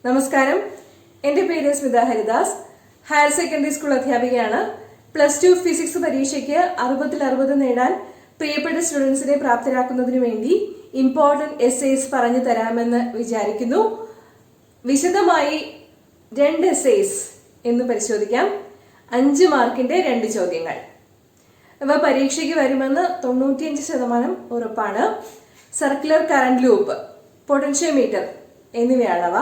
നമസ്കാരം, എൻ്റെ പേര് Smitha Haridas. Higher secondary school അധ്യാപികയാണ്. +2 ഫിസിക്സ് പരീക്ഷയ്ക്ക് 60-60 നേടാൻ പ്രിയപ്പെട്ട സ്റ്റുഡൻസിനെ പ്രാപ്തരാക്കുന്നതിന് വേണ്ടി ഇമ്പോർട്ടന്റ് എസ്സേസ് പറഞ്ഞു തരാമെന്ന് വിചാരിക്കുന്നു. വിശദമായി 2 എസ്സേസ് എന്ന് പരിശോധിക്കാം. 5 മാർക്കിന്റെ 2 ചോദ്യങ്ങൾ. ഇവ പരീക്ഷയ്ക്ക് വരുമെന്ന് 95% ഉറപ്പാണ്. സർക്കുലർ കറന്റ് ലൂപ്പ്, പൊട്ടൻഷ്യോമീറ്റർ എന്നിവയാണവ.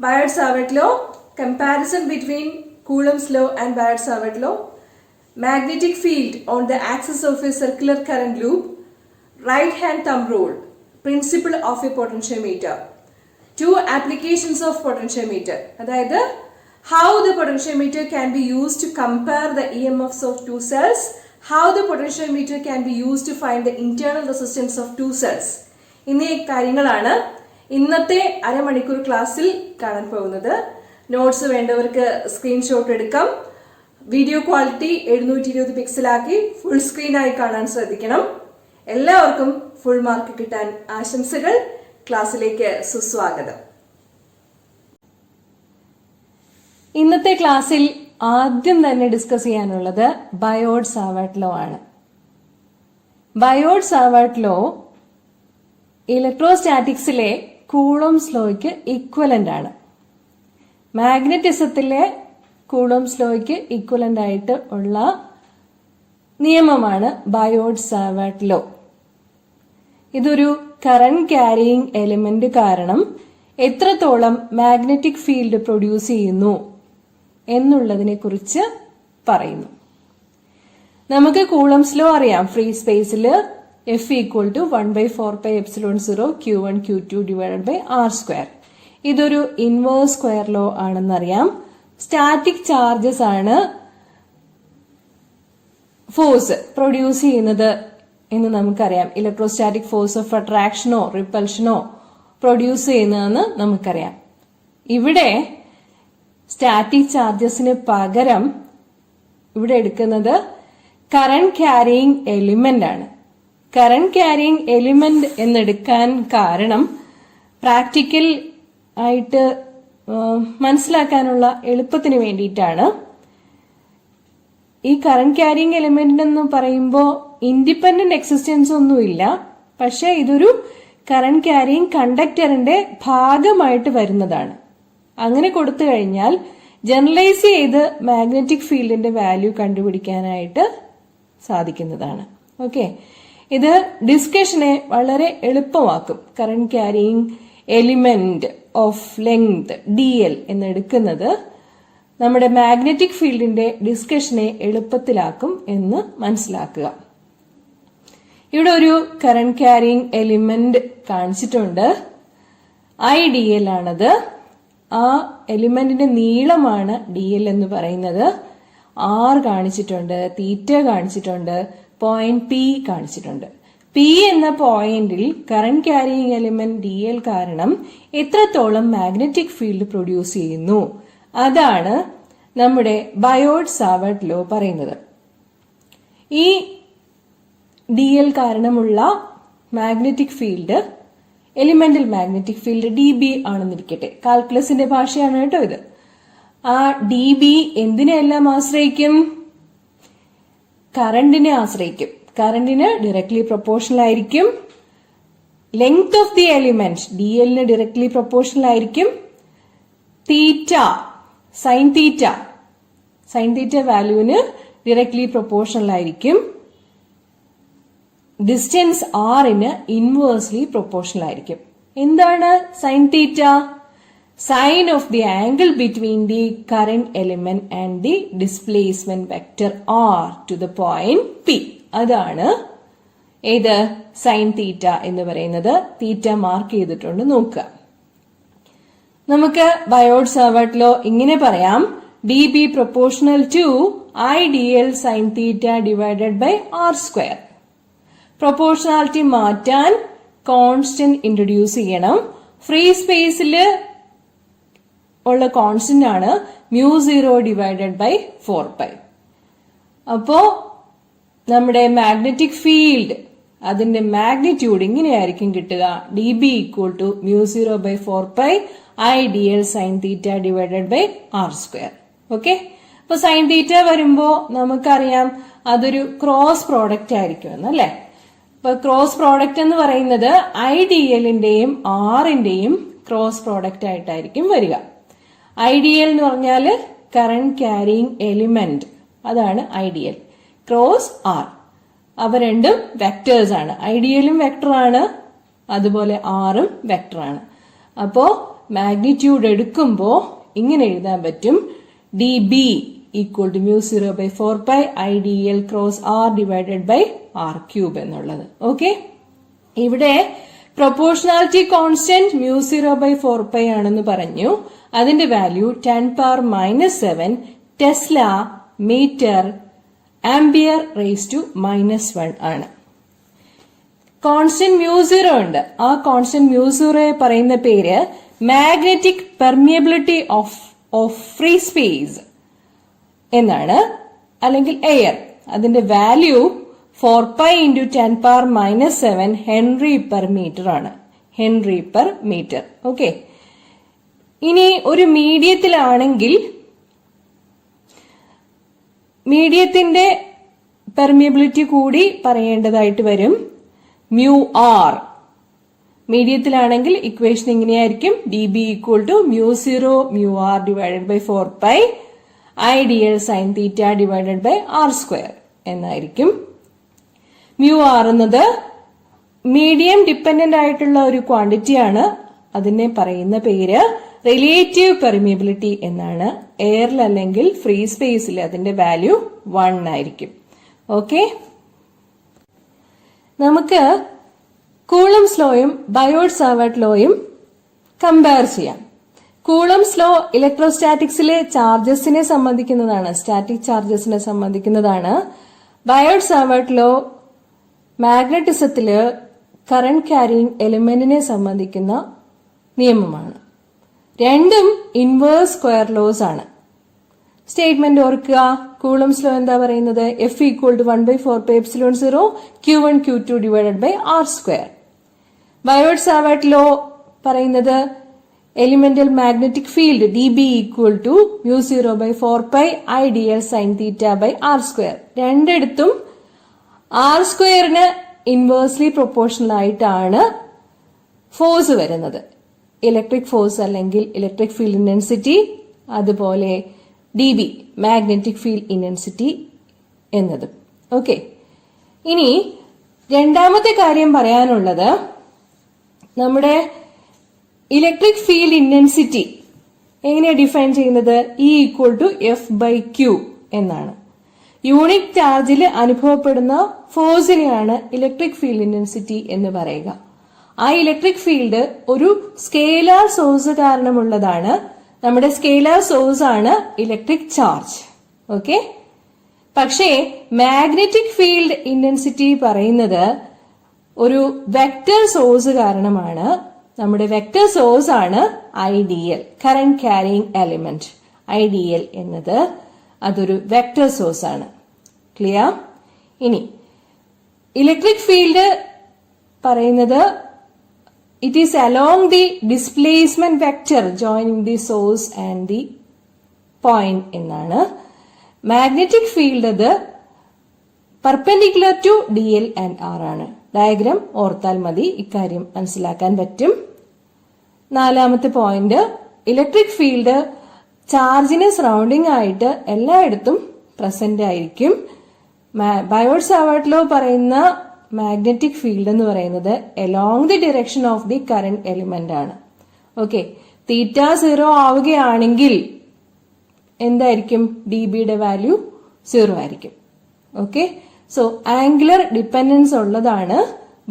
Biot-Savart law, comparison between Coulomb's law and Biot-Savart law, magnetic field on the axis of a circular current loop, right hand thumb rule, principle of a potentiometer, 2 applications of potentiometer, that is how the potentiometer can be used to compare the EMFs of 2 cells, how the potentiometer can be used to find the internal resistance of 2 cells. എന്നീ കാര്യങ്ങളാണ് ഇന്നത്തെ അരമണിക്കൂർ ക്ലാസ്സിൽ കാണാൻ പോകുന്നത്. Notes വേണ്ടവർക്ക് screenshot എടുക്കാം. Video quality 720 പിക്സലാക്കി full സ്ക്രീനായി കാണാൻ ശ്രദ്ധിക്കണം. എല്ലാവർക്കും ഫുൾ മാർക്ക് കിട്ടാൻ ആശംസകൾ. ക്ലാസ്സിലേക്ക് സുസ്വാഗതം. ഇന്നത്തെ ക്ലാസ്സിൽ ആദ്യം തന്നെ ഡിസ്കസ് ചെയ്യാനുള്ളത് ബയോട്ട്-സാവാർട്ട് ലോ ആണ്. ബയോട്ട്-സാവാർട്ട് ലോ ഇലക്ട്രോസ്റ്റാറ്റിക്സിലെ കൂളോംസ് ലോയ്ക്ക് ഇക്വലന്റ് ആണ്. മാഗ്നറ്റിസത്തിലെ കൂളോംസ് ലോയ്ക്ക് ഇക്വലന്റ് ആയിട്ട് ഉള്ള നിയമമാണ് ബയോട്ട്-സാവാർട്ട് ലോ. ഇതൊരു കറന്റ് ക്യാരിയിങ് എലിമെന്റ് കാരണം എത്രത്തോളം മാഗ്നറ്റിക് ഫീൽഡ് പ്രൊഡ്യൂസ് ചെയ്യുന്നു എന്നുള്ളതിനെ കുറിച്ച് പറയുന്നു. നമുക്ക് കൂളോംസ് ലോ അറിയാം. ഫ്രീ സ്പേസില് F = 1/4πε0 Q1 Q2 /r². ഇതൊരു ഇൻവേഴ്സ് സ്ക്വയർ ലോ ആണെന്നറിയാം. സ്റ്റാറ്റിക് ചാർജസ് ആണ് ഫോഴ്സ് പ്രൊഡ്യൂസ് ചെയ്യുന്നത് എന്ന് നമുക്കറിയാം. ഇലക്ട്രോസ്റ്റാറ്റിക് ഫോഴ്സ് ഓഫ് അട്രാക്ഷനോ റിപ്പൽഷനോ പ്രൊഡ്യൂസ് ചെയ്യുന്നതെന്ന് നമുക്കറിയാം. ഇവിടെ സ്റ്റാറ്റിക് ചാർജസിന് പകരം ഇവിടെ എടുക്കുന്നത് കറന്റ് ക്യാരിയിങ് എലിമെന്റ് ആണ്. കറന്റ് ക്യാരിയിങ് എലിമെന്റ് എന്നെടുക്കാൻ കാരണം പ്രാക്ടിക്കൽ ആയിട്ട് മനസ്സിലാക്കാനുള്ള എളുപ്പത്തിന് വേണ്ടിയിട്ടാണ്. ഈ കറന്റ് ക്യാരിയിങ് എലിമെന്റ് എന്ന് പറയുമ്പോൾ ഇൻഡിപെൻഡന്റ് എക്സിസ്റ്റൻസ് ഒന്നുമില്ല. പക്ഷെ ഇതൊരു കറന്റ് ക്യാരിയിങ് കണ്ടക്ടറിന്റെ ഭാഗമായിട്ട് വരുന്നതാണ്. അങ്ങനെ കൊടുത്തു കഴിഞ്ഞാൽ ജനറലൈസ് ചെയ്ത് മാഗ്നറ്റിക് ഫീൽഡിന്റെ വാല്യൂ കണ്ടുപിടിക്കാനായിട്ട് സാധിക്കുന്നതാണ്. ഓക്കെ, ഇത് ഡിസ്കഷനെ വളരെ എളുപ്പമാക്കും. Current carrying element of length DL എന്നെടുക്കുന്നത് നമ്മുടെ മാഗ്നറ്റിക് ഫീൽഡിന്റെ ഡിസ്കഷനെ എളുപ്പത്തിലാക്കും എന്ന് മനസ്സിലാക്കുക. ഇവിടെ ഒരു കറന്റ് ക്യാരിയിങ് എലിമെന്റ് കാണിച്ചിട്ടുണ്ട്. IDL ആണത്. ആ എലിമെന്റിന്റെ നീളമാണ് DL എന്ന് പറയുന്നത്. R കാണിച്ചിട്ടുണ്ട്, തീറ്റ കാണിച്ചിട്ടുണ്ട്, പോയിന്റ് P കാണിച്ചിട്ടുണ്ട്. P എന്ന പോയിന്റിൽ കറന്റ് ക്യാരിയിങ് എലിമെന്റ് DL കാരണം എത്രത്തോളം മാഗ്നറ്റിക് ഫീൽഡ് പ്രൊഡ്യൂസ് ചെയ്യുന്നു അതാണ് നമ്മുടെ ബയോട്ട്-സാവാർട്ട് ലോ പറയുന്നത്. ഈ DL കാരണമുള്ള magnetic field elemental magnetic field dB ആണെന്നിരിക്കട്ടെ. കാൽക്കുലസിന്റെ ഭാഷയാണ് കേട്ടോ ഇത്. ആ dB എന്തിനെല്ലാം ആശ്രയിക്കും? കറന്റിനെ ആശ്രയിക്കും. കറന്റിന് ഡയറക്ട്ലി പ്രൊപ്പോർഷണൽ ആയിരിക്കും. ലെങ്ത് ഓഫ് ദി എലിമെന്റ് DLന് ഡയറക്ട്ലി പ്രൊപ്പോർഷണൽ ആയിരിക്കും. തീറ്റ, സൈൻ തീറ്റ വാല്യൂവിന് ഡയറക്ട്ലി പ്രൊപ്പോർഷണൽ ആയിരിക്കും. ഡിസ്റ്റൻസ് Rന് ഇൻവേഴ്സ്ലി പ്രൊപ്പോർഷണൽ ആയിരിക്കും. എന്താണ് sine theta? Sine of the angle between the current element and the displacement vector R to the point P. അതാണ് ഏത് sine theta എന്ന് പറയുന്നത്. തീറ്റ മാർക്ക് ചെയ്തിട്ടുണ്ട് നോക്കുക. നമുക്ക് ബയോട്ട്-സാവാർട്ട് ലോ ഇങ്ങനെ പറയാം: dB proportional to IDL sin theta divided by R². Proportionality മാറ്റാൻ കോൺസ്റ്റന്റ് ഇൻട്രൊഡ്യൂസ് ചെയ്യണം. ഫ്രീ സ്പേസില് ഉള്ള കോൺസ്റ്റന്റ് ആണ് μ0 ഡിവൈഡഡ് ബൈ 4π. അപ്പോ നമ്മുടെ മാഗ്നറ്റിക് ഫീൽഡ് അതിന്റെ മാഗ്നിറ്റ്യൂഡ് ഇങ്ങനെയായിരിക്കും കിട്ടുക: dB = μ0/4π IDL sin theta divided by R square. Okay, അപ്പൊ സൈൻ തീറ്റ വരുമ്പോ നമുക്കറിയാം അതൊരു ക്രോസ് പ്രോഡക്റ്റ് ആയിരിക്കും എന്നല്ലേ. അപ്പൊ ക്രോസ് പ്രോഡക്റ്റ് എന്ന് പറയുന്നത് IDLന്റെയും ആറിന്റെയും ക്രോസ് പ്രോഡക്റ്റ് ആയിട്ടായിരിക്കും വരിക. IDL എന്ന് പറഞ്ഞാല് കറന്റ് ക്യാരിയിങ് എലിമെന്റ്, അതാണ് IDL. ക്രോസ് R, അവ രണ്ടും വെക്ടേഴ്സ് ആണ്. IDLും വെക്ടർ ആണ്, അതുപോലെ ആറും വെക്ടർ ആണ്. അപ്പോ മാഗ്നിറ്റ്യൂഡ് എടുക്കുമ്പോ ഇങ്ങനെ എഴുതാൻ പറ്റും, dB equal to mu 0 by 4 pi IDL cross R divided by R cube എന്നുള്ളത്. ഓക്കെ, ഇവിടെ proportionality constant mu 0 by 4 pi ആണെന്ന് പറഞ്ഞു. അതിന്റെ value 10⁻⁻7 tesla metre ampere raised to -1 ആണ്. കോൺസ്റ്റന്റ് mu 0 ഉണ്ട്. ആ കോൺസ്റ്റന്റ് mu 0 പറയുന്ന പേര് magnetic permeability of free space എന്നാണ്, അല്ലെങ്കിൽ എയർ. അതിന്റെ value 4 pi into 10⁻⁻7 henry per metre ആണ്. Henry per metre. ഓക്കെ, ഇനി ഒരു മീഡിയത്തിലാണെങ്കിൽ മീഡിയത്തിന്റെ പെർമിയബിലിറ്റി കൂടി പറയേണ്ടതായിട്ട് വരും. mu r, മീഡിയത്തിലാണെങ്കിൽ ഇക്വേഷൻ ഇങ്ങനെയായിരിക്കും, dB equal to mu 0 mu r divided by 4 pi IDL sin theta divided by R square എന്നായിരിക്കും. mu r എന്നത് medium dependent ആയിട്ടുള്ള ഒരു ക്വാണ്ടിറ്റി ആണ്. അതിനെ പറയുന്ന പേര് റിലേറ്റീവ് പെർമിയബിലിറ്റി എന്നാണ്. എയറിൽ അല്ലെങ്കിൽ ഫ്രീ സ്പേസിൽ അതിന്റെ വാല്യൂ 1 ആയിരിക്കും. ഓക്കെ, നമുക്ക് കൂളംസ് ലോയും ബയോട്ട് സാവർട്ട് ലോയും കമ്പയർ ചെയ്യാം. കൂളംസ് ലോ ഇലക്ട്രോസ്റ്റാറ്റിക്സിലെ ചാർജസിനെ സംബന്ധിക്കുന്നതാണ്, സ്റ്റാറ്റിക് ചാർജസിനെ സംബന്ധിക്കുന്നതാണ്. ബയോട്ട് സാവർട്ട് ലോ മാഗ്നറ്റിസത്തില് കറന്റ് ക്യാരിയിങ് എലിമെന്റിനെ സംബന്ധിക്കുന്ന നിയമമാണ്. രണ്ടും ഇൻവേഴ്സ് സ്ക്വയർ ലോസ് ആണ്. സ്റ്റേറ്റ്മെന്റ് ഓർക്കുക, കൂളംസ് ലോ എന്താ പറയുന്നത്, F equal to 1/4 pi epsilon 0 Q1 Q2 divided by R square. Biot Savart law പറയുന്നത് elemental magnetic field dB equal to mu 0 by 4 pi IDL sin theta by R square. രണ്ടിടത്തും R സ്ക്വയറിന് inversely proportional ആയിട്ടാണ് force വരുന്നത്. Electric force അല്ലെങ്കിൽ electric field intensity, അതുപോലെ dB magnetic field intensity എന്നതും. Okay, ഇനി രണ്ടാമത്തെ കാര്യം പറയാനുള്ളത്, നമ്മുടെ ഇലക്ട്രിക് ഫീൽഡ് ഇന്റൻസിറ്റി എങ്ങനെയാ ഡിഫൈൻ ചെയ്യുന്നത്, E equal to F by Q എന്നാണ്. യൂണിറ്റ് ചാർജിൽ അനുഭവപ്പെടുന്ന ഫോഴ്സിനെയാണ് ഇലക്ട്രിക് ഫീൽഡ് ഇന്റൻസിറ്റി എന്ന് പറയുക. ആ ഇലക്ട്രിക് ഫീൽഡ് ഒരു സ്കേലാർ സോഴ്സ് കാരണമുള്ളതാണ്. നമ്മുടെ സ്കേലാർ സോഴ്സ് ആണ് ഇലക്ട്രിക് ചാർജ്. ഓക്കെ, പക്ഷേ മാഗ്നറ്റിക് ഫീൽഡ് ഇന്റൻസിറ്റി പറയുന്നത് ഒരു വെക്റ്റർ സോഴ്സ് കാരണമാണ്. നമ്മുടെ വെക്റ്റർ സോഴ്സ് ആണ് IDL, current carrying element. IDL എന്നത് അതൊരു വെക്റ്റർ സോഴ്സ് ആണ്. ക്ലിയർ? ഇനി ഇലക്ട്രിക് ഫീൽഡ് പറയുന്നത് it is along the displacement vector joining the source and the point എന്നാണ്. മാഗ്നറ്റിക് ഫീൽഡ് അത് perpendicular to DL and R ആണ്. Diagram ഓർത്താൽ മതി, ഇക്കാര്യം മനസ്സിലാക്കാൻ പറ്റും. നാലാമത്തെ പോയിന്റ്, ഇലക്ട്രിക് ഫീൽഡ് ചാർജിന് സറൗണ്ടിങ് ആയിട്ട് എല്ലായിടത്തും പ്രസന്റ് ആയിരിക്കും. ബയോട്ട് സാവർട്ട് ലോ പറയുന്ന മാഗ്നറ്റിക് ഫീൽഡ് എന്ന് പറയുന്നത് along the direction of the current element ആണ്. ഓക്കെ, തീറ്റ 0 ആവുകയാണെങ്കിൽ എന്തായിരിക്കും, dBയുടെ വാല്യൂ 0 ആയിരിക്കും. ഓക്കെ, സോ ആംഗുലർ ഡിപ്പെൻഡൻസ് ഉള്ളതാണ്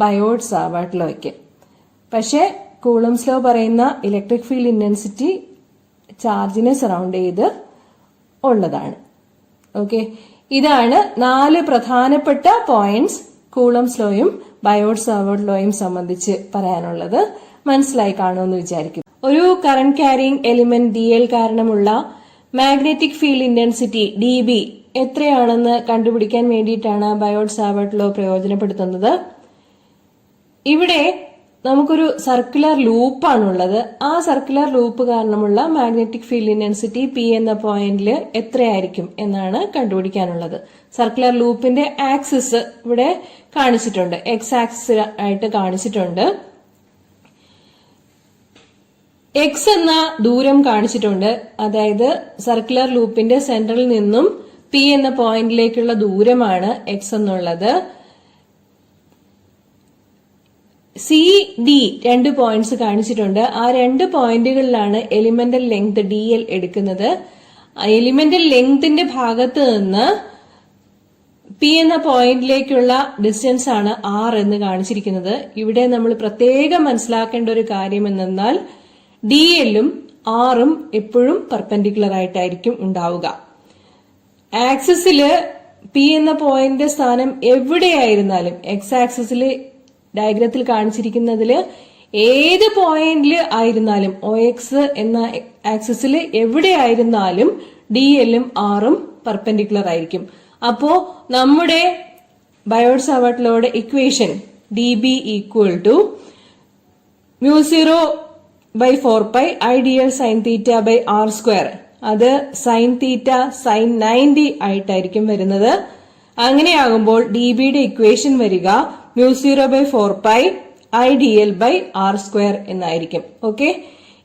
ബയോട്ട് സാവർട്ട് ലോയ്ക്ക്. പക്ഷെ കൂളംസ് ലോ പറയുന്ന ഇലക്ട്രിക് ഫീൽഡ് ഇന്റൻസിറ്റി ചാർജിനെ സറൗണ്ട് ചെയ്ത് ഉള്ളതാണ്. ഓക്കെ, ഇതാണ് 4 പ്രധാനപ്പെട്ട പോയിന്റ്സ് കൂളംസ് ലോയും ബയോട്ട് സാവർട്ട് ലോയും സംബന്ധിച്ച് പറയാനുള്ളത്. മനസ്സിലായി കാണുമെന്ന് വിചാരിക്കും. ഒരു കറന്റ് ക്യാരിയിങ് എലിമെന്റ് DL കാരണമുള്ള മാഗ്നറ്റിക് ഫീൽഡ് ഇന്റൻസിറ്റി dB എത്രയാണെന്ന് കണ്ടുപിടിക്കാൻ വേണ്ടിയിട്ടാണ് ബയോട്ട് സാവർട്ട് ലോ പ്രയോജനപ്പെടുത്തുന്നത്. ഇവിടെ നമുക്കൊരു സർക്കുലർ ലൂപ്പാണുള്ളത്. ആ സർക്കുലർ ലൂപ്പ് കാരണമുള്ള മാഗ്നറ്റിക് ഫീൽഡ് ഇന്റൻസിറ്റി പി എന്ന പോയിന്റിൽ എത്രയായിരിക്കും എന്നാണ് കണ്ടുപിടിക്കാനുള്ളത്. സർക്കുലർ ലൂപ്പിന്റെ ആക്സിസ് ഇവിടെ കാണിച്ചിട്ടുണ്ട്, എക്സ് ആക്സിസ് ആയിട്ട് കാണിച്ചിട്ടുണ്ട്. എക്സ് എന്ന ദൂരം കാണിച്ചിട്ടുണ്ട്. അതായത് സർക്കുലർ ലൂപ്പിന്റെ സെന്ററിൽ നിന്നും പി എന്ന പോയിന്റിലേക്കുള്ള ദൂരമാണ് എക്സ് എന്നുള്ളത്. സി ഡി 2 പോയിന്റ്സ് കാണിച്ചിട്ടുണ്ട്. ആ 2 പോയിന്റുകളിലാണ് എലിമെന്റൽ ലെങ്ത് ഡി എൽ എടുക്കുന്നത്. എലിമെന്റൽ ലെങ്ത്തിന്റെ ഭാഗത്ത് നിന്ന് പി എന്ന പോയിന്റിലേക്കുള്ള ഡിസ്റ്റൻസ് ആണ് ആർ എന്ന് കാണിച്ചിരിക്കുന്നത്. ഇവിടെ നമ്മൾ പ്രത്യേകം മനസ്സിലാക്കേണ്ട ഒരു കാര്യം എന്നാൽ ഡി എല്ലും ആറും എപ്പോഴും പെർപെൻഡിക്കുലർ ആയിട്ടായിരിക്കും ഉണ്ടാവുക. ആക്സിസില് പി എന്ന പോയിന്റിന്റെ സ്ഥാനം എവിടെയായിരുന്നാലും, എക്സ് ആക്സിസില് ഡയഗ്രത്തിൽ കാണിച്ചിരിക്കുന്നതില് ഏത് പോയിന്റിൽ ആയിരുന്നാലും, ഒ എക്സ് എന്ന ആക്സിസിൽ എവിടെയായിരുന്നാലും ഡി എല്ലും ആറും പെർപെൻഡിക്കുലർ ആയിരിക്കും. അപ്പോ നമ്മുടെ ബയോട്ട് സാവർട്ട് ലോയുടെ equation D B equal to μ0/4π I D L sine theta by R square, അത് സൈൻ തീറ്റ സൈൻ 90 ആയിട്ടായിരിക്കും വരുന്നത്. അങ്ങനെയാകുമ്പോൾ ഡി ബിയുടെ ഇക്വേഷൻ വരിക μ0/4π ഐഡിയൽ ബൈ ആർ സ്ക്വയർ എന്നായിരിക്കും. ഓക്കെ,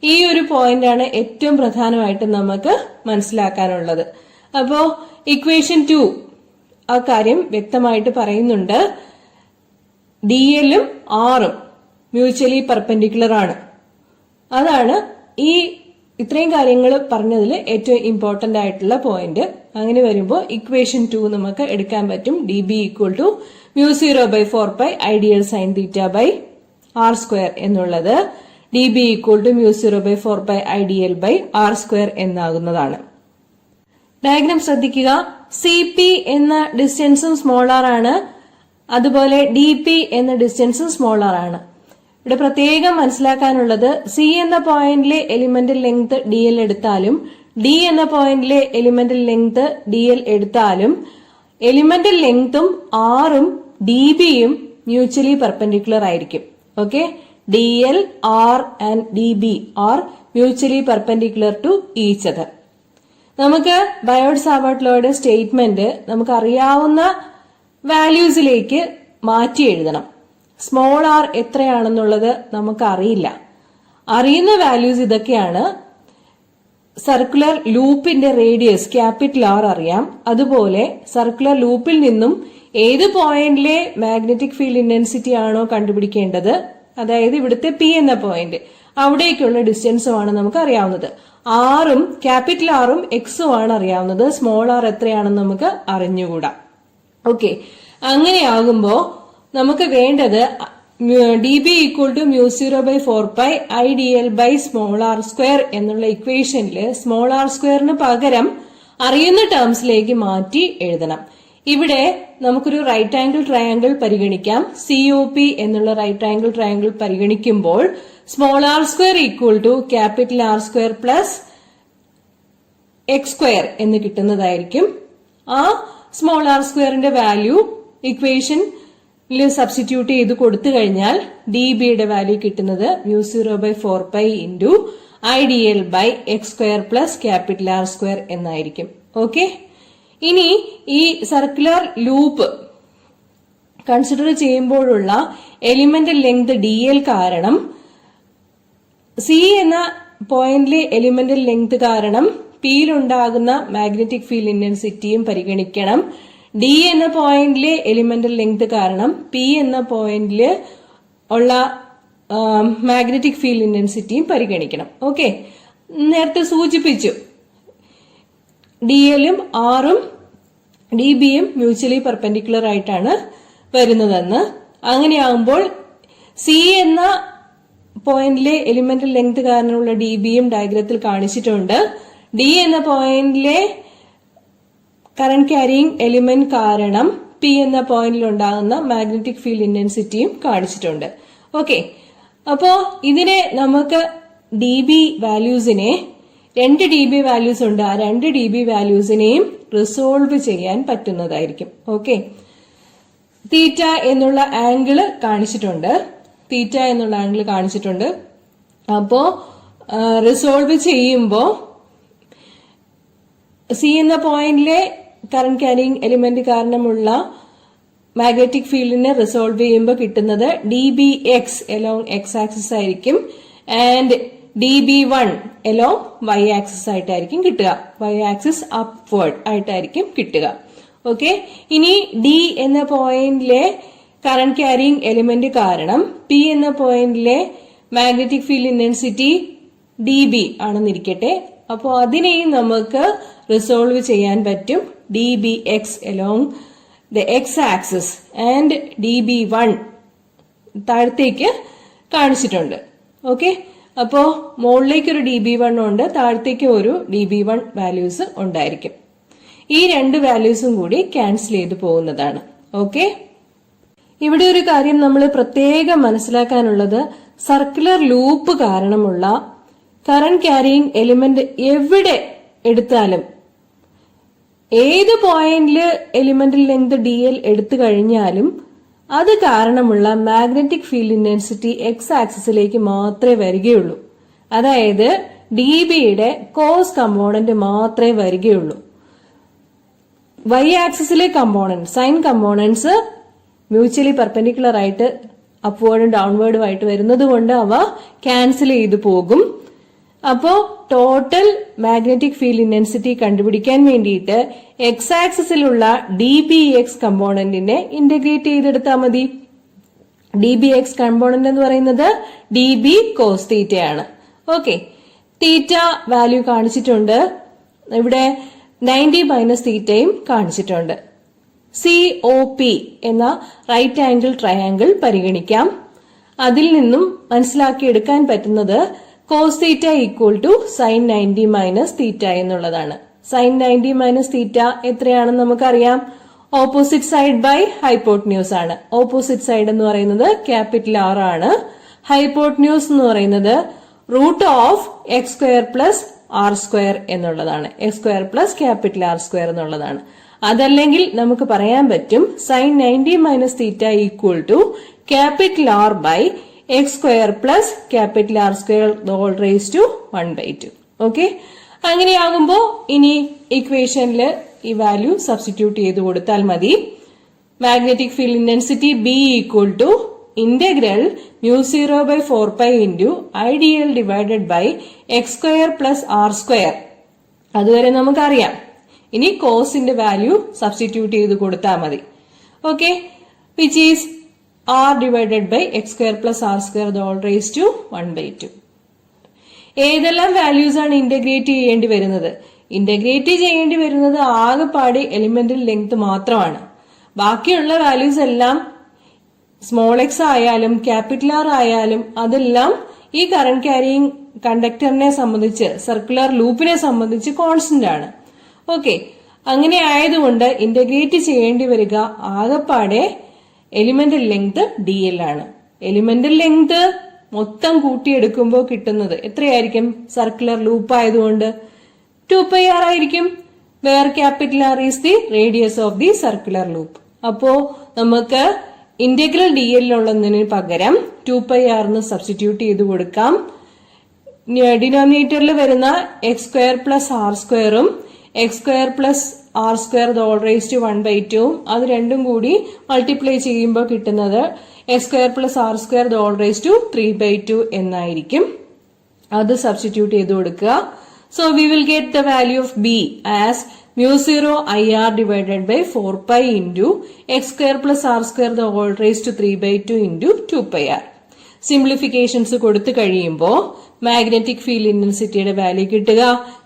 ഈ ഒരു പോയിന്റ് ആണ് ഏറ്റവും പ്രധാനമായിട്ട് നമുക്ക് മനസ്സിലാക്കാനുള്ളത്. അപ്പോ ഇക്വേഷൻ 2 ആ കാര്യം വ്യക്തമായിട്ട് പറയുന്നുണ്ട്. ഡി എല്ലും ആറും മ്യൂച്വലി പെർപെൻഡിക്കുലർ ആണ്. അതാണ് ഈ ഇത്രയും കാര്യങ്ങൾ പറഞ്ഞതിൽ ഏറ്റവും ഇമ്പോർട്ടന്റ് ആയിട്ടുള്ള പോയിന്റ്. അങ്ങനെ വരുമ്പോൾ ഇക്വേഷൻ 2 നമുക്ക് എടുക്കാൻ പറ്റും. D B equal to μ0/4π I D L sine theta by R square എന്നുള്ളത് D B equal to μ0/4π I D L by R square എന്നാകുന്നതാണ്. ഡയഗ്രാം ശ്രദ്ധിക്കുക. സി പി എന്ന ഡിസ്റ്റൻസും സ്മോൾ ആർ ആണ്, അതുപോലെ ഡി പി എന്ന ഡിസ്റ്റൻസും സ്മോൾ ആർ ആണ്. ഇവിടെ പ്രത്യേകം മനസ്സിലാക്കാനുള്ളത്, സി എന്ന പോയിന്റിലെ എലിമെന്റൽ ലെങ്ത് ഡി എൽ എടുത്താലും ഡി എന്ന പോയിന്റിലെ എലിമെന്റൽ ലെങ്ത് ഡി എൽ എടുത്താലും എലിമെന്റൽ ലെങ്തും ആറും ഡി ബിയും മ്യൂച്വലി പെർപെൻഡിക്കുലർ ആയിരിക്കും. Okay, D L R and D B R mutually perpendicular to each other. നമുക്ക് ബയോട്ട് സാവർട്ട് ലോയുടെ സ്റ്റേറ്റ്മെന്റ് നമുക്ക് അറിയാവുന്ന വാല്യൂസിലേക്ക് മാറ്റി എഴുതണം. സ്മോൾ ആർ എത്രയാണെന്നുള്ളത് നമുക്ക് അറിയില്ല. അറിയുന്ന വാല്യൂസ് ഇതൊക്കെയാണ്. സർക്കുലർ ലൂപ്പിന്റെ റേഡിയസ് ക്യാപിറ്റൽ ആർ അറിയാം. അതുപോലെ സർക്കുലർ ലൂപ്പിൽ നിന്നും ഏത് പോയിന്റിലെ മാഗ്നറ്റിക് ഫീൽഡ് ഇന്റൻസിറ്റി ആണോ കണ്ടുപിടിക്കേണ്ടത്, അതായത് ഇവിടുത്തെ പി എന്ന പോയിന്റ്, അവിടേക്കുള്ള ഡിസ്റ്റൻസുമാണ് നമുക്ക് അറിയാവുന്നത്. ആറും ക്യാപിറ്റൽ ആറും എക്സും ആണ് അറിയാവുന്നത്. സ്മോൾ ആർ എത്രയാണെന്ന് നമുക്ക് അറിഞ്ഞുകൂടാ. ഓക്കെ, അങ്ങനെയാകുമ്പോ നമുക്ക് വേണ്ടത് D B equal to μ0/4π I D L by small R square എന്നുള്ള ഇക്വേഷനിൽ സ്മോൾ ആർ സ്ക്വയറിന് പകരം അറിയുന്ന ടേംസിലേക്ക് മാറ്റി എഴുതണം. ഇവിടെ നമുക്കൊരു റൈറ്റ് ആംഗിൾ ട്രയാംഗിൾ പരിഗണിക്കാം. COP എന്നുള്ള റൈറ്റ് ആംഗിൾ ട്രയാംഗിൾ പരിഗണിക്കുമ്പോൾ small R square equal to capital R square plus X square എന്ന് കിട്ടുന്നതായിരിക്കും. ആ സ്മോൾ ആർ സ്ക്വയറിന്റെ വാല്യൂ ഇക്വേഷൻ സബ്സ്റ്റിറ്റ്യൂട്ട് ചെയ്ത് കൊടുത്തു കഴിഞ്ഞാൽ ഡി ബിയുടെ വാല്യൂ കിട്ടുന്നത് μ0/4π into I D L by X square plus capital R square എന്നായിരിക്കും. ഓക്കെ, ഇനി ഈ സർക്കുലർ ലൂപ്പ് കൺസിഡർ ചെയ്യുമ്പോഴുള്ള എലിമെന്റൽ ലെങ്ത് ഡി എൽ കാരണം സി എന്ന പോയിന്റിലെ എലിമെന്റൽ ലെങ്ത് കാരണം പിയിലുണ്ടാകുന്ന മാഗ്നറ്റിക് ഫീൽഡ് ഇന്റൻസിറ്റിയും പരിഗണിക്കണം. ഡി എന്ന പോയിന്റിലെ എലിമെന്റൽ ലെങ്ത് കാരണം പി എന്ന പോയിന്റിൽ ഉള്ള മാഗ്നറ്റിക് ഫീൽഡ് ഇന്റൻസിറ്റിയും പരിഗണിക്കണം. ഓക്കെ, നേരത്തെ സൂചിപ്പിച്ചു ഡി എല്ലും ആറും ഡി ബിയും മ്യൂച്വലി പെർപെൻഡിക്കുലർ ആയിട്ടാണ് വരുന്നതെന്ന്. അങ്ങനെയാകുമ്പോൾ സി എന്ന പോയിന്റിലെ എലിമെന്റൽ ലെങ്ത് കാരണമുള്ള ഡി ബിയും ഡയഗ്രത്തിൽ കാണിച്ചിട്ടുണ്ട്. ഡി എന്ന പോയിന്റിലെ കറന്റ് ക്യാരിയിങ് എലിമെന്റ് കാരണം പി എന്ന പോയിന്റിൽ ഉണ്ടാകുന്ന മാഗ്നറ്റിക് ഫീൽഡ് ഇന്റൻസിറ്റിയും കാണിച്ചിട്ടുണ്ട്. ഓക്കെ, അപ്പോ ഇതിനെ നമുക്ക് ഡി ബി വാല്യൂസിനെ 2 dB വാല്യൂസ് ഉണ്ട്. ആ 2 dB വാല്യൂസിനെയും റിസോൾവ് ചെയ്യാൻ പറ്റുന്നതായിരിക്കും. ഓക്കെ, തീറ്റ എന്നുള്ള ആംഗിള് കാണിച്ചിട്ടുണ്ട്. തീറ്റ എന്നുള്ള ആംഗിൾ കാണിച്ചിട്ടുണ്ട്. അപ്പോ റിസോൾവ് ചെയ്യുമ്പോൾ സി എന്ന പോയിന്റിലെ കറന്റ് ക്യാരിയിങ് എലിമെന്റ് കാരണമുള്ള മാഗ്നറ്റിക് ഫീൽഡിനെ റിസോൾവ് ചെയ്യുമ്പോൾ കിട്ടുന്നത് dBx എലോങ് എക്സ് ആക്സിസ് ആയിരിക്കും and dB1 along Y axis ആയിട്ടായിരിക്കും കിട്ടുക. വൈ ആക്സിസ് അപ്വേർഡ് ആയിട്ടായിരിക്കും കിട്ടുക. ഓക്കെ, ഇനി ഡി എന്ന പോയിന്റിലെ കറന്റ് ക്യാരിയിങ് എലിമെന്റ് കാരണം പി എന്ന പോയിന്റിലെ മാഗ്നറ്റിക് ഫീൽഡ് ഇന്റൻസിറ്റി dB ആണെന്നിരിക്കട്ടെ. അപ്പോൾ അതിനെയും നമുക്ക് റിസോൾവ് ചെയ്യാൻ പറ്റും. dBx along the X axis and dB1 താഴത്തേക്ക് കാണിച്ചിട്ടുണ്ട്. ഓക്കെ, അപ്പോ മുകളിലേക്ക് ഒരു dB1 ഉണ്ട്, താഴത്തേക്ക് ഒരു dB1 വാല്യൂസ് ഉണ്ടായിരിക്കും. ഈ രണ്ട് വാല്യൂസും കൂടി ക്യാൻസൽ ചെയ്ത് പോകുന്നതാണ്. ഓക്കെ, ഇവിടെ ഒരു കാര്യം നമ്മൾ പ്രത്യേകം മനസ്സിലാക്കാനുള്ളത്, സർക്കുലർ ലൂപ്പ് കാരണമുള്ള കറന്റ് ക്യാരിയിങ് എലിമെന്റ് എവിടെ എടുത്താലും ഏത് പോയിന്റില് എലിമെന്റൽ ലെങ്ത് dl എടുത്തു കഴിഞ്ഞാലും അത് കാരണമുള്ള മാഗ്നറ്റിക് ഫീൽഡ് ഇന്റൻസിറ്റി എക്സ് ആക്സിസിലേക്ക് മാത്രമേ വരികയുള്ളൂ. അതായത് dBയുടെ കോസ് കമ്പോണന്റ് മാത്രമേ വരികയുള്ളൂ. വൈ ആക്സിസിലെ component sine components mutually perpendicular ആയിട്ട് അപ്വേർഡും ഡൗൺവേർഡും ആയിട്ട് വരുന്നത് കൊണ്ട് അവ ക്യാൻസൽ ചെയ്തു പോകും. അപ്പോ ടോട്ടൽ മാഗ്നറ്റിക് ഫീൽഡ് ഇന്റൻസിറ്റി കണ്ടുപിടിക്കാൻ വേണ്ടിയിട്ട് എക്സ് ആക്സിസിലുള്ള dBx കമ്പോണന്റിനെ ഇന്റഗ്രേറ്റ് ചെയ്തെടുത്താൽ മതി. dBx കമ്പോണന്റ് എന്ന് പറയുന്നത് dB കോസ് തീറ്റയാണ്. ഓക്കെ, തീറ്റ വാല്യൂ കാണിച്ചിട്ടുണ്ട്, ഇവിടെ 90 മൈനസ് തീറ്റയും കാണിച്ചിട്ടുണ്ട്. COP എന്ന റൈറ്റ് ആംഗിൾ ട്രയാംഗിൾ പരിഗണിക്കാം. അതിൽ നിന്നും മനസ്സിലാക്കിയെടുക്കാൻ പറ്റുന്നത് cos theta equal to sine 90 minus theta എന്നുള്ളതാണ്. സൈൻ 90 മൈനസ് തീറ്റ എത്രയാണെന്ന് നമുക്കറിയാം. ഓപ്പോസിറ്റ് സൈഡ് ബൈ ഹൈപ്പോട്ട്ന്യൂസ് ആണ്. ഓപ്പോസിറ്റ് സൈഡ് എന്ന് പറയുന്നത് ക്യാപിറ്റൽ R ആണ്. ഹൈപ്പോട്ട്ന്യൂസ് എന്ന് പറയുന്നത് root of X square plus R square എന്നുള്ളതാണ്. X square plus capital R square എന്നുള്ളതാണ്. അതല്ലെങ്കിൽ നമുക്ക് പറയാൻ പറ്റും sine 90 minus theta equal to capital R by X square plus capital R square whole raise to 1/2. Okay, അങ്ങനെയാകുമ്പോ ഇനി ഇക്വേഷനിൽ ഈ വാല്യൂ സബ്സ്റ്റിറ്റ്യൂട്ട് ചെയ്ത് കൊടുത്താൽ മതി. Magnetic field intensity B equal to integral μ0/4π into IDL divided by X square plus R square. അതുവരെ നമുക്കറിയാം. ഇനി കോസിന്റെ വാല്യൂ സബ്സ്റ്റിറ്റ്യൂട്ട് ചെയ്ത് കൊടുത്താൽ മതി. Okay, which is R divided by X square plus R square whole raise to 1/2. ഏതെല്ലാം values ആണ് integrate ചെയ്യേണ്ടി വരുന്നത്? ഇന്റഗ്രേറ്റ് ചെയ്യേണ്ടി വരുന്നത് ആകെപ്പാടെ എലിമെന്റൽ ലെങ്ത് മാത്രമാണ്. ബാക്കിയുള്ള വാല്യൂസ് എല്ലാം സ്മോൾ എക്സ് ആയാലും ക്യാപിറ്റൽ R ആയാലും അതെല്ലാം ഈ കറന്റ് ക്യാരിയിങ് കണ്ടക്ടറിനെ സംബന്ധിച്ച് സർക്കുലർ ലൂപ്പിനെ സംബന്ധിച്ച് കോൺസ്റ്റന്റ് ആണ്. ഓക്കെ, അങ്ങനെ ആയതുകൊണ്ട് ഇന്റഗ്രേറ്റ് ചെയ്യേണ്ടി വരിക ആകെപ്പാടെ എലിമെന്റൽ ലെങ്ത് dl ആണ്. എലിമെന്റൽ ലെങ്ത് മൊത്തം കൂട്ടിയെടുക്കുമ്പോൾ കിട്ടുന്നത് എത്രയായിരിക്കും? സർക്കുലർ ലൂപ്പ് ആയതുകൊണ്ട് 2πr ആയിരിക്കും. Where capital R is the radius of the circular loop. അപ്പോ നമുക്ക് ഇന്റഗ്രൽ dl ഉള്ളതിന് പകരം 2πr എന്ന് സബ്സ്റ്റിറ്റ്യൂട്ട് ചെയ്ത് കൊടുക്കാം. ഡിനോമിനേറ്ററിൽ വരുന്ന എക്സ് സ്ക്വയർ പ്ലസ് ആർ സ്ക്വയറും x square plus R square whole raise to 1/2 അത് രണ്ടും കൂടി മൾട്ടിപ്ലൈ ചെയ്യുമ്പോൾ കിട്ടുന്നത് x square plus R square whole raise to 3/2 എന്നായിരിക്കും. അത് സബ്സ്റ്റിറ്റ്യൂട്ട് ചെയ്ത് കൊടുക്കുക. So we will get the value of B as μ0 IR divided by 4π into x square plus R square whole raise to 3/2 into 2πr. Simplifications കൊടുത്തു കഴിയുമ്പോൾ magnetic field ഇന്റൻസിറ്റിയുടെ value കിട്ടുക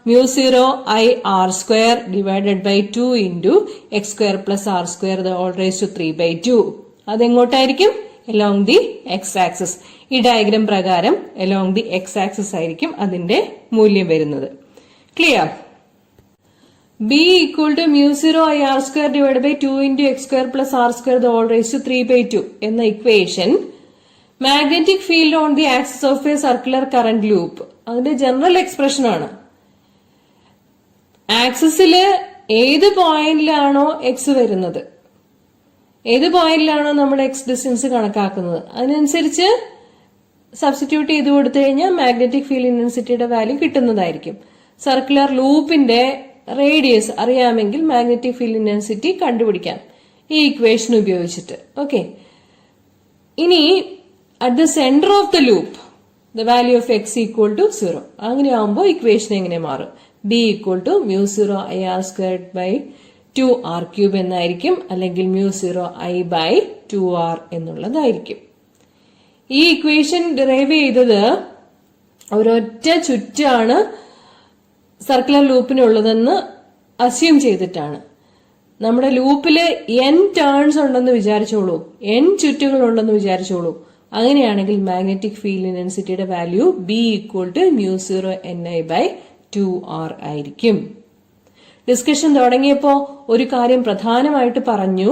μ0 IR square divided by 2 into x square plus R square whole raise to 3/2. അതെങ്ങോട്ടായിരിക്കും? Along the x axis. ഈ diagram പ്രകാരം along the x axis ആയിരിക്കും അതിന്റെ മൂല്യം വരുന്നത്. Clear? B equal to μ0 IR square divide by 2 into x square plus R square whole raise to 3/2 എന്ന equation magnetic field on the axis of a circular current loop അതിന്റെ general expression ആണ്. ആക്സിസില് ഏത് പോയിന്റിലാണോ X വരുന്നത്, ഏത് പോയിന്റിലാണോ നമ്മൾ X distance കണക്കാക്കുന്നത് അതിനനുസരിച്ച് substitute ചെയ്ത് കൊടുത്തു കഴിഞ്ഞാൽ മാഗ്നറ്റിക് ഫീൽഡ് ഇന്റൻസിറ്റിയുടെ വാല്യൂ കിട്ടുന്നതായിരിക്കും. സർക്കുലർ ലൂപ്പിന്റെ റേഡിയസ് അറിയാമെങ്കിൽ മാഗ്നറ്റിക് ഫീൽഡ് ഇന്റൻസിറ്റി കണ്ടുപിടിക്കാം ഈ ഇക്വേഷൻ ഉപയോഗിച്ചിട്ട്. ഓക്കെ, ഇനി at the centre of the loop the value of x equal to 0. അങ്ങനെ ആവുമ്പോൾ ഇക്വേഷൻ എങ്ങനെ മാറും? B equal to μ0 IR squared by 2r³ എന്നായിരിക്കും, അല്ലെങ്കിൽ μ0 I/2r എന്നുള്ളതായിരിക്കും. ഈ ഇക്വേഷൻ ഡിറൈവ് ചെയ്തത് ഒരൊറ്റ ചുറ്റാണ് സർക്കുലർ ലൂപ്പിനുള്ളതെന്ന് അസ്യൂം ചെയ്തിട്ടാണ്. നമ്മുടെ ലൂപ്പില് n ടേൺസ് ഉണ്ടെന്ന് വിചാരിച്ചോളൂ, n ചുറ്റുകൾ ഉണ്ടെന്ന് വിചാരിച്ചോളൂ. അങ്ങനെയാണെങ്കിൽ മാഗ്നറ്റിക് ഫീൽഡ് ഇന്റൻസിറ്റിയുടെ value B equal to μ0 NI/2r ആയിരിക്കും. ഡിസ്കഷൻ തുടങ്ങിയപ്പോ ഒരു കാര്യം പ്രധാനമായിട്ട് പറഞ്ഞു,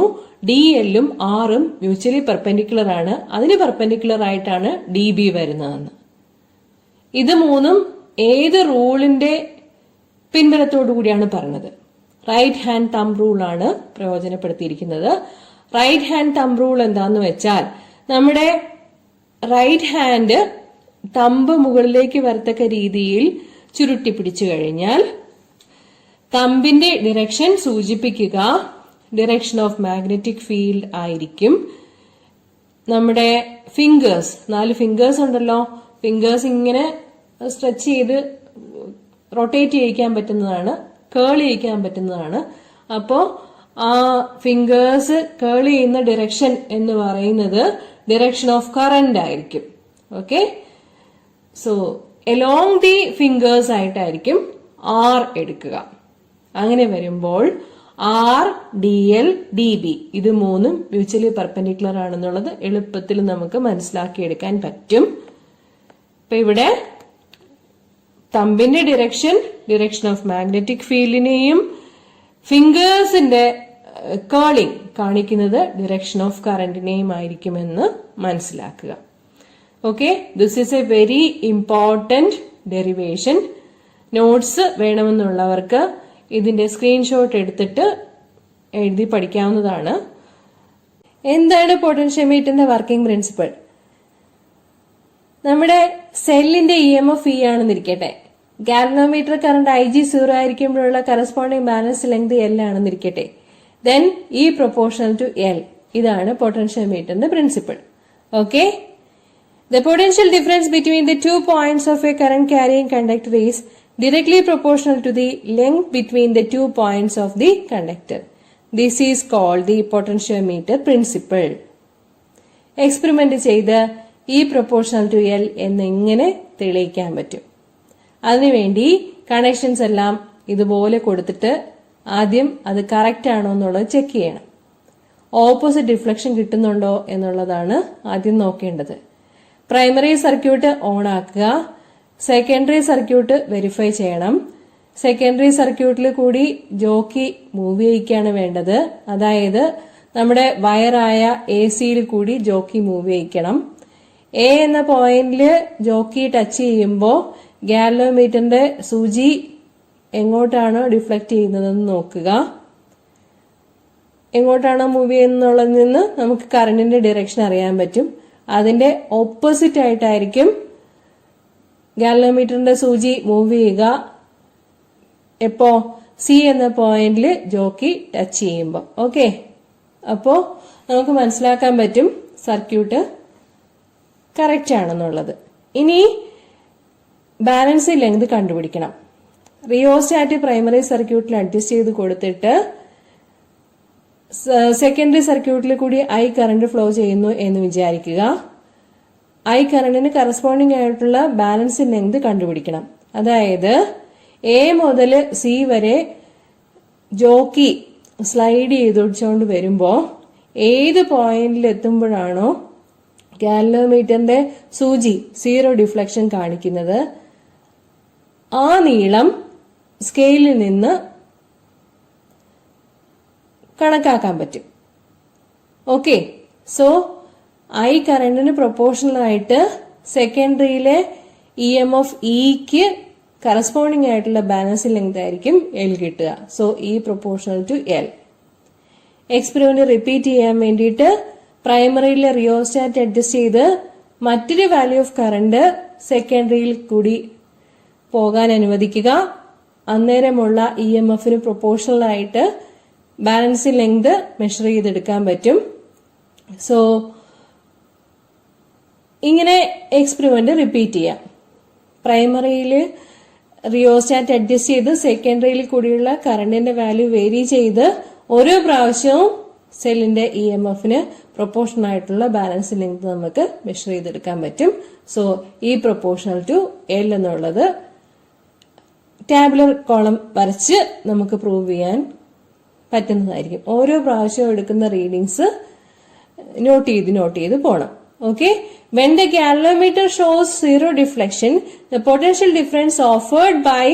DL-ഉം R-ഉം മ്യൂച്വലി പെർപെൻഡിക്കുലർ ആണ്, അതിന് പെർപെൻഡിക്കുലർ ആയിട്ടാണ് DB വരുന്നതെന്ന്. ഇത് മൂന്നും ഏത് റൂളിന്റെ പിൻബലത്തോടു കൂടിയാണ് പറഞ്ഞത്? റൈറ്റ് ഹാൻഡ് തംബ് റൂൾ ആണ് പ്രയോജനപ്പെടുത്തിയിരിക്കുന്നത്. റൈറ്റ് ഹാൻഡ് തംബ് റൂൾ എന്താന്ന് വെച്ചാൽ, നമ്മുടെ റൈറ്റ് ഹാൻഡ് തമ്പ് മുകളിലേക്ക് വരത്തക്ക രീതിയിൽ ചുരുട്ടി പിടിച്ചു കഴിഞ്ഞാൽ തമ്പിന്റെ ഡിറക്ഷൻ സൂചിപ്പിക്കുക ഡിറക്ഷൻ ഓഫ് മാഗ്നറ്റിക് ഫീൽഡ് ആയിരിക്കും. നമ്മുടെ ഫിംഗേഴ്സ്, 4 ഫിംഗേഴ്സ് ഉണ്ടല്ലോ, ഫിംഗേഴ്സ് ഇങ്ങനെ സ്ട്രെച്ച് ചെയ്ത് റൊട്ടേറ്റ് ചെയ്യിക്കാൻ പറ്റുന്നതാണ്, കേൾ ചെയ്യിക്കാൻ പറ്റുന്നതാണ്. അപ്പോ ആ ഫിംഗേഴ്സ് കേൾ ചെയ്യുന്ന ഡിറക്ഷൻ എന്ന് പറയുന്നത് ഡിറക്ഷൻ ഓഫ് കറന്റ് ആയിരിക്കും. Okay, so along the fingers ആയിട്ടായിരിക്കും ആർ എടുക്കുക. അങ്ങനെ വരുമ്പോൾ ആർ, DL, DB ഇത് മൂന്നും മ്യൂച്വലി പെർപെൻഡിക്കുലർ ആണെന്നുള്ളത് എളുപ്പത്തിൽ നമുക്ക് മനസ്സിലാക്കിയെടുക്കാൻ പറ്റും. ഇപ്പൊ ഇവിടെ തമ്പിന്റെ ഡിറക്ഷൻ ഓഫ് മാഗ്നറ്റിക് ഫീൽഡിനെയും ഫിംഗേഴ്സിന്റെ കേളിംഗ് കാണിക്കുന്നത് ഡിറക്ഷൻ ഓഫ് കറന്റിനെയും ആയിരിക്കുമെന്ന് മനസ്സിലാക്കുക. Okay, this is a very important derivation. Notes വേണമെന്നുള്ളവർക്ക് ഇതിന്റെ സ്ക്രീൻഷോട്ട് എടുത്തിട്ട് എഴുതി പഠിക്കാവുന്നതാണ്. എന്താണ് പൊട്ടൻഷ്യോമീറ്ററിന്റെ വർക്കിംഗ് പ്രിൻസിപ്പിൾ? നമ്മുടെ സെല്ലിന്റെ EMF E ആണെന്നിരിക്കട്ടെ, ഗാൽവനോമീറ്റർ കറന്റ് IG 0 ആയിരിക്കുമ്പോഴുള്ള കറസ്പോണ്ടിങ് ബാലൻസ് ലെങ്ത് L ആണെന്നിരിക്കട്ടെ, then E proportional to L. ഇതാണ് പൊട്ടൻഷ്യോമീറ്ററിന്റെ principle. Okay, the potential difference between the 2 points of a current carrying conductor is directly proportional to the length between the 2 points of the conductor. This is called the potentiometer principle. Experiment ചെയ്ത് E proportional to L എന്നിങ്ങനെ തെളിയിക്കാൻ പറ്റും. അതിനുവേണ്ടി connections എല്ലാം ഇതുപോലെ കൊടുത്തിട്ട് ആദ്യം അത് കറക്റ്റ് ആണോ എന്നുള്ളത് ചെക്ക് ചെയ്യണം. ഓപ്പോസിറ്റ് ഡിഫ്ലക്ഷൻ കിട്ടുന്നുണ്ടോ എന്നുള്ളതാണ് ആദ്യം നോക്കേണ്ടത്. പ്രൈമറി സർക്യൂട്ട് ഓൺ ആക്കുക, സെക്കൻഡറി സർക്യൂട്ട് വെരിഫൈ ചെയ്യണം. സെക്കൻഡറി സർക്യൂട്ടിൽ കൂടി ജോക്കി മൂവ് ചെയ്യിക്കുകയാണ് വേണ്ടത്, അതായത് നമ്മുടെ വയറായ AC-യിൽ കൂടി ജോക്കി മൂവ് ചെയ്യിക്കണം. A എന്ന പോയിന്റിൽ ജോക്കി ടച്ച് ചെയ്യുമ്പോൾ ഗാൽവനോമീറ്ററിന്റെ സൂചി എങ്ങോട്ടാണോ ഡിഫ്ലക്ട് ചെയ്യുന്നതെന്ന് നോക്കുക. എങ്ങോട്ടാണോ മൂവ് ചെയ്യുന്നുള്ളതിൽ നിന്ന് നമുക്ക് കറന്റിന്റെ ഡിറക്ഷൻ അറിയാൻ പറ്റും. അതിന്റെ ഓപ്പോസിറ്റ് ആയിട്ടായിരിക്കും ഗാൽവനോമീറ്ററിന്റെ സൂചി മൂവ് ചെയ്യുക എപ്പോ C എന്ന പോയിന്റിൽ ജോക്കി ടച്ച് ചെയ്യുമ്പോൾ. ഓക്കെ, അപ്പോ നമുക്ക് മനസ്സിലാക്കാൻ പറ്റും സർക്യൂട്ട് കറക്റ്റ് ആണെന്നുള്ളത്. ഇനി ബാലൻസ് ലെങ്ത് കണ്ടുപിടിക്കണം. റിയോസ്റ്റാറ്റ് പ്രൈമറി സർക്യൂട്ടിൽ അഡ്ജസ്റ്റ് ചെയ്ത് കൊടുത്തിട്ട് സെക്കൻഡറി സർക്യൂട്ടിൽ കൂടി I കറന്റ് ഫ്ലോ ചെയ്യുന്നു എന്ന് വിചാരിക്കുക. I കറന്റിന് കറസ്പോണ്ടിങ് ആയിട്ടുള്ള ബാലൻസ് ലെങ്ത് കണ്ടുപിടിക്കണം. അതായത് A മുതൽ C വരെ ജോക്കി സ്ലൈഡ് ചെയ്തൊടിച്ചുകൊണ്ട് വരുമ്പോ ഏത് പോയിന്റിൽ എത്തുമ്പോഴാണോ ഗാൽവനോമീറ്ററിന്റെ സൂചി 0 ഡിഫ്ലക്ഷൻ കാണിക്കുന്നത് ആ നീളം സ്കെയിലിൽ നിന്ന് കണക്കാക്കാൻ പറ്റും. ഓക്കെ, സോ I കറന്റിന് പ്രൊപ്പോർഷണൽ ആയിട്ട് സെക്കൻഡറിയിലെ EMF Eക്ക് കറസ്പോണ്ടിങ് ആയിട്ടുള്ള ബാലൻസ് ലെങ്ത് ആയിരിക്കും L കിട്ടുക. So E proportional to L. Experiment repeat ചെയ്യാൻ വേണ്ടിയിട്ട് പ്രൈമറിയിലെ റിയോസ്റ്റാറ്റ് അഡ്ജസ്റ്റ് ചെയ്ത് മറ്റൊരു വാല്യൂ ഓഫ് കറണ്ട് സെക്കൻഡറിയിൽ കൂടി പോകാൻ അനുവദിക്കുക. അന്നേരമുള്ള ഇ എം എഫിന് പ്രൊപ്പോർഷണൽ ആയിട്ട് ബാലൻസിംഗ് ലെങ്ത് മെഷർ ചെയ്തെടുക്കാൻ പറ്റും. സോ ഇങ്ങനെ എക്സ്പെരിമെന്റ് റിപ്പീറ്റ് ചെയ്യാം. പ്രൈമറിയിൽ റിയോസ്റ്റാറ്റ് അഡ്ജസ്റ്റ് ചെയ്ത് സെക്കൻഡറിയിൽ കൂടിയുള്ള കറണ്ടിന്റെ വാല്യൂ വേരി ചെയ്ത് ഓരോ പ്രാവശ്യവും സെല്ലിന്റെ ഇ എം എഫിന് പ്രൊപ്പോർഷണൽ ആയിട്ടുള്ള ബാലൻസിംഗ് ലെങ്ത് നമുക്ക് മെഷർ ചെയ്തെടുക്കാൻ പറ്റും. സോ ഈ പ്രൊപ്പോർഷണൽ ടു എൽ എന്നുള്ളത് ടാബുലർ കോളം വരച്ച് നമുക്ക് പ്രൂവ് ചെയ്യാൻ പറ്റുന്നതായിരിക്കും. ഓരോ പ്രാവശ്യവും എടുക്കുന്ന റീഡിങ്സ് നോട്ട് ചെയ്ത് പോണം. Okay, when the galvanometer shows zero deflection, the potential difference offered by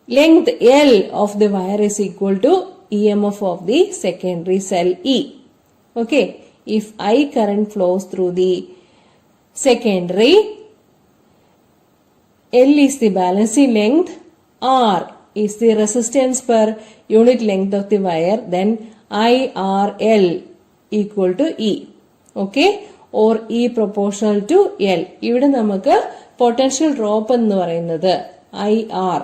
length L of the wire is equal to EMF of the secondary cell E. Okay, if I current flows through the secondary, L is the balancing length, R is the resistance per unit length of the wire, then IRL equal to E. Okay, or E proportional to L. ഇവിടെ നമുക്ക് potential drop എന്ന് പറയുന്നത് IR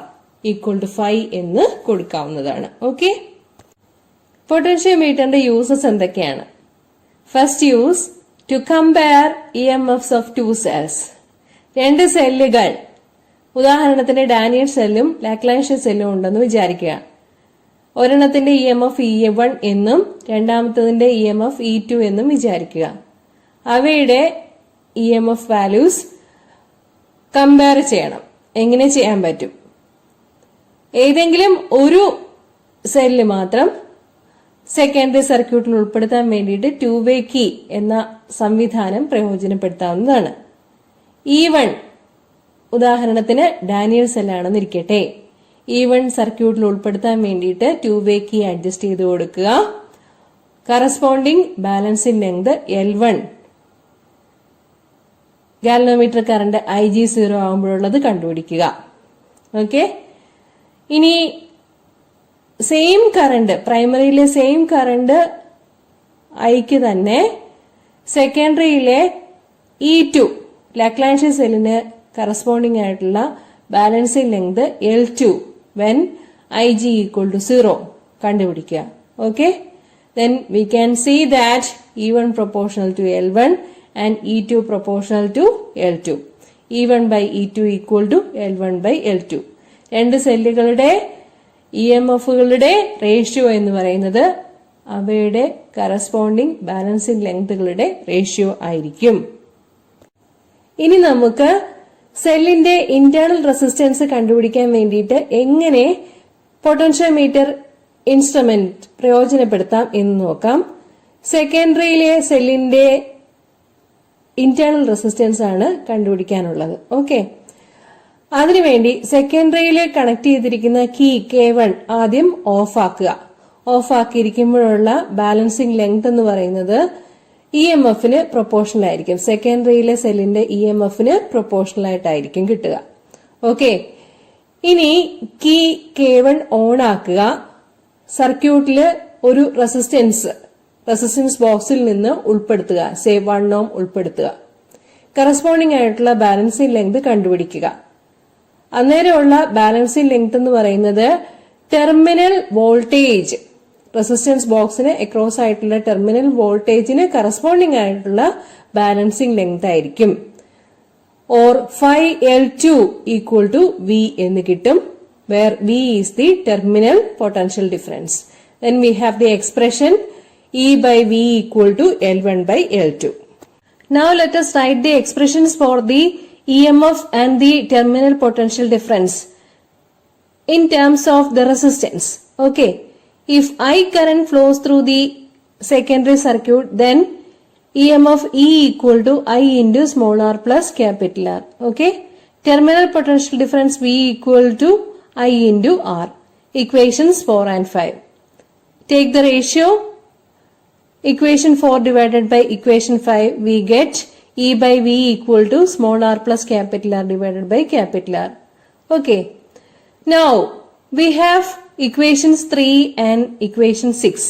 equal to 5 എന്ന് കൊടുക്കാവുന്നതാണ്. Okay, പൊട്ടൻഷ്യോമീറ്ററിന്റെ uses എന്തൊക്കെയാണ്? First use, to compare EMFs of two cells. രണ്ട് സെല്ലുകൾ, ഉദാഹരണത്തിന് ഡാനിയൽ സെല്ലും ലാക്ലാൻഷ്യൻ സെല്ലും ഉണ്ടെന്ന് വിചാരിക്കുക. ഒരെണ്ണത്തിന്റെ EMF E1 എന്നും രണ്ടാമത്തതിന്റെ EMF E2 എന്നും വിചാരിക്കുക. അവയുടെ EMF വാല്യൂസ് കമ്പയർ ചെയ്യണം. എങ്ങനെ ചെയ്യാൻ പറ്റും? ഏതെങ്കിലും ഒരു സെല്ല് മാത്രം സെക്കൻഡറി സർക്യൂട്ടിൽ ഉൾപ്പെടുത്താൻ വേണ്ടിയിട്ട് 2-way കീ എന്ന സംവിധാനം പ്രയോജനപ്പെടുത്താവുന്നതാണ്. E1 ഉദാഹരണത്തിന് ഡാനിയൽ സെല്ലാണെന്നിരിക്കട്ടെ. E1 സർക്യൂട്ടിൽ ഉൾപ്പെടുത്താൻ വേണ്ടിയിട്ട് 2-way കീ അഡ്ജസ്റ്റ് ചെയ്ത് കൊടുക്കുക. Corresponding balancing length L1, galvanometer current IG0 ആകുമ്പോഴുള്ളത് കണ്ടുപിടിക്കുക. ഓക്കെ, ഇനി സെയിം കറണ്ട്, പ്രൈമറിയിലെ സെയിം കറണ്ട് ഐക്ക് തന്നെ സെക്കൻഡറിയിലെ E2 ലാക്ലാൻഷ്യൻ സെല്ലിന് കറസ്പോണ്ടിങ് ആയിട്ടുള്ള balancing length L2 when IG equal to 0 കണ്ടുപിടിക്കുക. Okay, then we can see that E1 proportional to L1 and E2 proportional to L2. E1 by E2 equal to L1 by L2. രണ്ട് സെല്ലുകളുടെ EMFകളുടെ ratio എന്ന് പറയുന്നത് അവയുടെ corresponding balancing ലെങ്തുകളുടെ ratio ആയിരിക്കും. ഇനി നമുക്ക് സെല്ലിന്റെ ഇന്റേണൽ റെസിസ്റ്റൻസ് കണ്ടുപിടിക്കാൻ വേണ്ടിയിട്ട് എങ്ങനെ പൊട്ടൻഷ്യോമീറ്റർ ഇൻസ്ട്രുമെന്റ് പ്രയോജനപ്പെടുത്താം എന്ന് നോക്കാം. സെക്കൻഡറിയിലെ സെല്ലിന്റെ ഇന്റേണൽ റെസിസ്റ്റൻസ് ആണ് കണ്ടുപിടിക്കാനുള്ളത്. ഓക്കെ, അതിനുവേണ്ടി സെക്കൻഡറിയിൽ കണക്ട് ചെയ്തിരിക്കുന്ന കീ K1 ആദ്യം ഓഫ് ആക്കുക. ഓഫ് ആക്കിയിരിക്കുമ്പോഴുള്ള ബാലൻസിംഗ് ലെങ്ത് എന്ന് പറയുന്നത് EMFന് പ്രൊപ്പോർഷണൽ ആയിരിക്കും. സെക്കൻഡറിയിലെ സെല്ലിന്റെ EMFന് പ്രൊപ്പോർഷണൽ ആയിട്ടായിരിക്കും കിട്ടുക. ഓക്കെ, ഇനി കീ K1 ഓൺ ആക്കുക. സർക്യൂട്ടില് ഒരു റെസിസ്റ്റൻസ് ബോക്സിൽ നിന്ന് ഉൾപ്പെടുത്തുക. സേ 1 ohm ഉൾപ്പെടുത്തുക. കറസ്പോണ്ടിങ് ആയിട്ടുള്ള ബാലൻസിംഗ് ലെങ്ത് കണ്ടുപിടിക്കുക. അന്നേരമുള്ള ബാലൻസിംഗ് ലെങ്ത് എന്ന് പറയുന്നത് ടെർമിനൽ വോൾട്ടേജ്, റെസിസ്റ്റൻസ് ബോക്സിന് അക്രോസ് ആയിട്ടുള്ള ടെർമിനൽ വോൾട്ടേജിന് കറസ്പോണ്ടിങ് ആയിട്ടുള്ള ബാലൻസിംഗ് ലെങ്ത് ആയിരിക്കും. Or 5L2 equal to V എന്ന് കിട്ടും, where V is the terminal potential difference. Then we have the expression E by V equal to L1 by L2. Now let us write the expressions for the EMF and the terminal potential difference in terms of the resistance. Okay, if I current flows through the secondary circuit, then EMF E equal to I into small r plus capital R. Okay, terminal potential difference V equal to I into R. Equations 4 and 5. Take the ratio. Equation 4 divided by equation 5, we get E by V equal to small r plus capital R divided by capital R. Okay. Now, we have equations 3 and equation 6.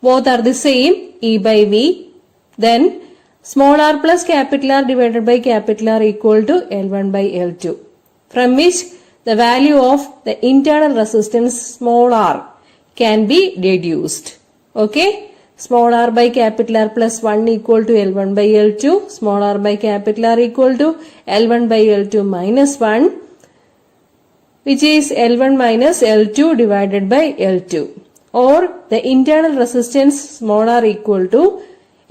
both are the same, E by V. Then small r plus capital R divided by capital R equal to L1 by L2, from which the value of the internal resistance small r can be deduced. Okay, small r by capital R plus 1 equal to L1 by L2, small r by capital R equal to L1 by L2 minus 1, which is L1 minus L2 divided by L2, or the internal resistance small r equal to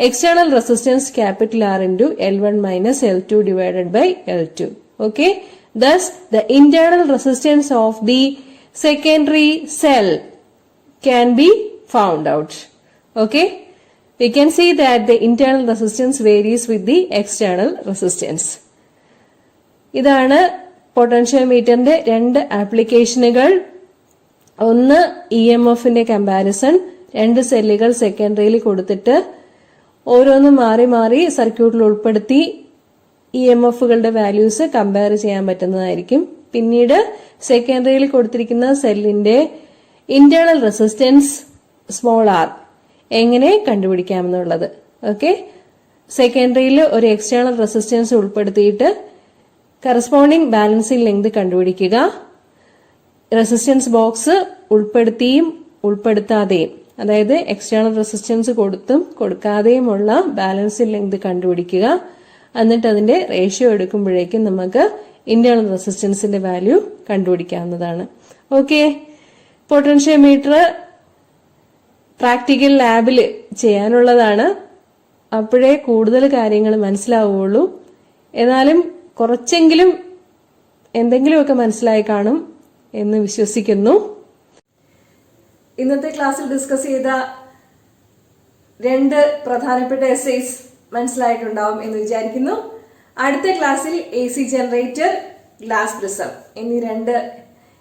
external resistance capital R into L1 minus L2 divided by L2. Okay, thus the internal resistance of the secondary cell can be found out. Okay, we can see that the internal resistance varies with the external resistance. ഇതാണ് പൊട്ടൻഷ്യോമീറ്ററിന്റെ രണ്ട് ആപ്ലിക്കേഷനുകൾ. ഒന്ന് EMFന്റെ comparison, രണ്ട് സെല്ലുകൾ സെക്കൻഡറിയിൽ കൊടുത്തിട്ട് ഓരോന്നും മാറി മാറി സർക്യൂട്ടിൽ ഉൾപ്പെടുത്തി EMFകളുടെ വാല്യൂസ് കമ്പയർ ചെയ്യാൻ പറ്റുന്നതായിരിക്കും. പിന്നീട് സെക്കൻഡറിയിൽ കൊടുത്തിരിക്കുന്ന സെല്ലിന്റെ ഇന്റേണൽ റെസിസ്റ്റൻസ് സ്മോൾ ആർ എങ്ങനെ കണ്ടുപിടിക്കാമെന്നുള്ളത്. ഓക്കെ, സെക്കൻഡറിയിൽ ഒരു എക്സ്റ്റേണൽ റെസിസ്റ്റൻസ് ഉൾപ്പെടുത്തിയിട്ട് കറസ്പോണ്ടിങ് ബാലൻസിംഗ് ലെങ്ത് കണ്ടുപിടിക്കുക. റെസിസ്റ്റൻസ് ബോക്സ് ഉൾപ്പെടുത്തിയും ഉൾപ്പെടുത്താതെയും, അതായത് എക്സ്റ്റേണൽ റെസിസ്റ്റൻസ് കൊടുത്തും കൊടുക്കാതെയുമുള്ള ബാലൻസിംഗ് ലെങ്ത് കണ്ടുപിടിക്കുക. എന്നിട്ട് അതിന്റെ റേഷ്യോ എടുക്കുമ്പോഴേക്കും നമുക്ക് ഇന്റേണൽ റെസിസ്റ്റൻസിന്റെ വാല്യൂ കണ്ടുപിടിക്കാവുന്നതാണ്. ഓക്കെ, പൊട്ടൻഷ്യോമീറ്റർ പ്രാക്ടിക്കൽ ലാബിൽ ചെയ്യാനുള്ളതാണ്. അപ്പോഴേ കൂടുതൽ കാര്യങ്ങൾ മനസ്സിലാവുകയുള്ളൂ. എന്നാലും കുറച്ചെങ്കിലും എന്തെങ്കിലുമൊക്കെ മനസ്സിലായി കാണും എന്ന് വിശ്വസിക്കുന്നു. ഇന്നത്തെ ക്ലാസ്സിൽ ഡിസ്കസ് ചെയ്ത രണ്ട് പ്രധാനപ്പെട്ട എസ്സേസ് മനസ്സിലായിട്ടുണ്ടാവും എന്ന് വിചാരിക്കുന്നു. അടുത്ത ക്ലാസ്സിൽ AC ജനറേറ്റർ, ഗ്ലാസ് പ്രിസം എന്നീ രണ്ട്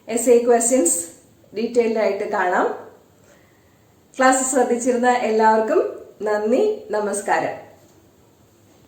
എസ്സേ ക്വസ്റ്റ്യൻസ് ഡീറ്റെയിൽഡ് ആയിട്ട് കാണാം. ക്ലാസ് ശ്രദ്ധിച്ചിരുന്ന എല്ലാവർക്കും നന്ദി, നമസ്കാരം.